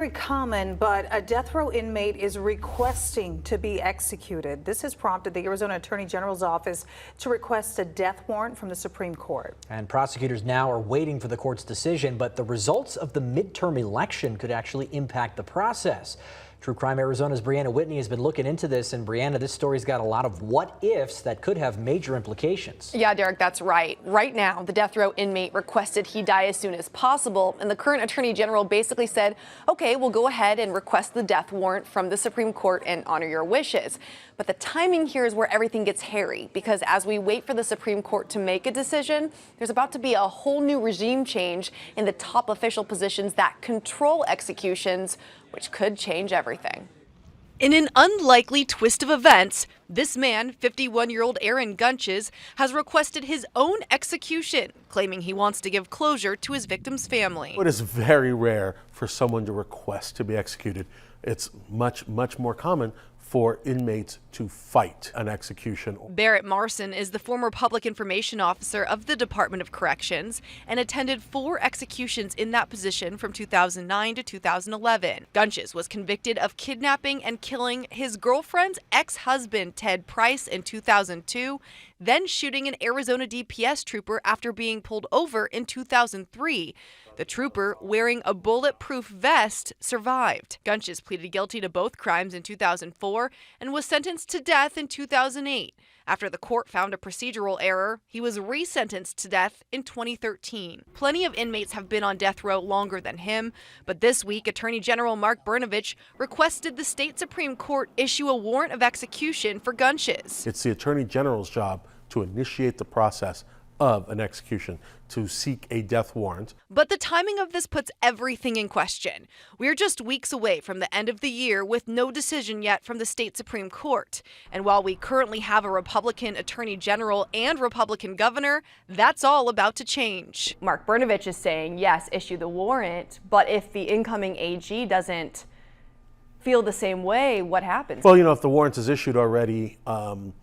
Very common, but a death row inmate is requesting to be executed. This has prompted the Arizona Attorney General's office to request a death warrant from the Supreme Court. And prosecutors now are waiting for the court's decision, but the results of the midterm election could actually impact the process. True Crime Arizona's Brianna Whitney has been looking into this, and Brianna, this story's got a lot of what-ifs that could have major implications. Yeah, Derek, that's right. Right now, the death row inmate requested he die as soon as possible, and the current Attorney General basically said, okay, we'll go ahead and request the death warrant from the Supreme Court and honor your wishes. But the timing here is where everything gets hairy, because as we wait for the Supreme Court to make a decision, there's about to be a whole new regime change in the top official positions that control executions, which could change everything. In an unlikely twist of events, this man, 51-year-old Aaron Gunches, has requested his own execution, claiming he wants to give closure to his victim's family. It is very rare for someone to request to be executed. It's much more common for inmates to fight an execution. Barrett Marson is the former public information officer of the Department of Corrections and attended 4 executions in that position from 2009 to 2011. Gunches was convicted of kidnapping and killing his girlfriend's ex-husband, Ted Price, in 2002, then shooting an Arizona DPS trooper after being pulled over in 2003. The trooper, wearing a bulletproof vest, survived. Gunches pleaded guilty to both crimes in 2004 and was sentenced to death in 2008. After the court found a procedural error, he was resentenced to death in 2013. Plenty of inmates have been on death row longer than him, but this week, Attorney General Mark Brnovich requested the state Supreme Court issue a warrant of execution for Gunches. It's the Attorney General's job to initiate the process of an execution, to seek a death warrant. But the timing of this puts everything in question. We're just weeks away from the end of the year with no decision yet from the state Supreme Court. And while we currently have a Republican Attorney General and Republican governor, that's all about to change. Mark Brnovich is saying, yes, issue the warrant, but if the incoming AG doesn't feel the same way, what happens? Well, if the warrant is issued already, then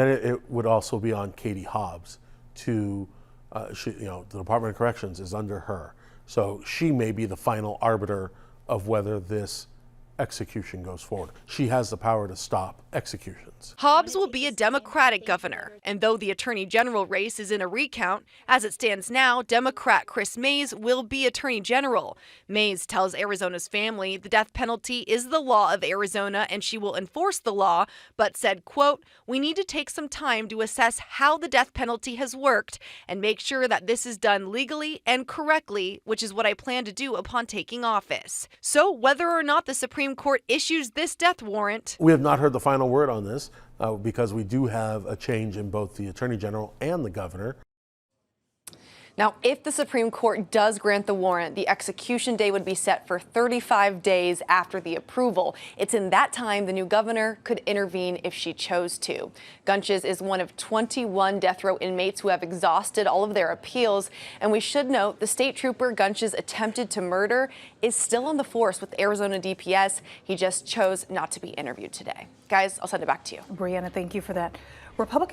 it would also be on Katie Hobbs to, the Department of Corrections is under her. So she may be the final arbiter of whether this execution goes forward. She has the power to stop executions. Hobbs will be a Democratic governor, and though the Attorney General race is in a recount, as it stands now, Democrat Chris Mays will be Attorney General. Mays tells Arizona's family the death penalty is the law of Arizona and she will enforce the law, but said, quote, "We need to take some time to assess how the death penalty has worked and make sure that this is done legally and correctly, which is what I plan to do upon taking office." So whether or not the Supreme Court issues this death warrant, we have not heard the final word on this because we do have a change in both the Attorney General and the governor. Now, if the Supreme Court does grant the warrant, the execution day would be set for 35 days after the approval. It's in that time the new governor could intervene if she chose to. Gunches is one of 21 death row inmates who have exhausted all of their appeals. And we should note the state trooper Gunches attempted to murder is still on the force with Arizona DPS. He just chose not to be interviewed today. Guys, I'll send it back to you. Brianna, thank you for that. Republican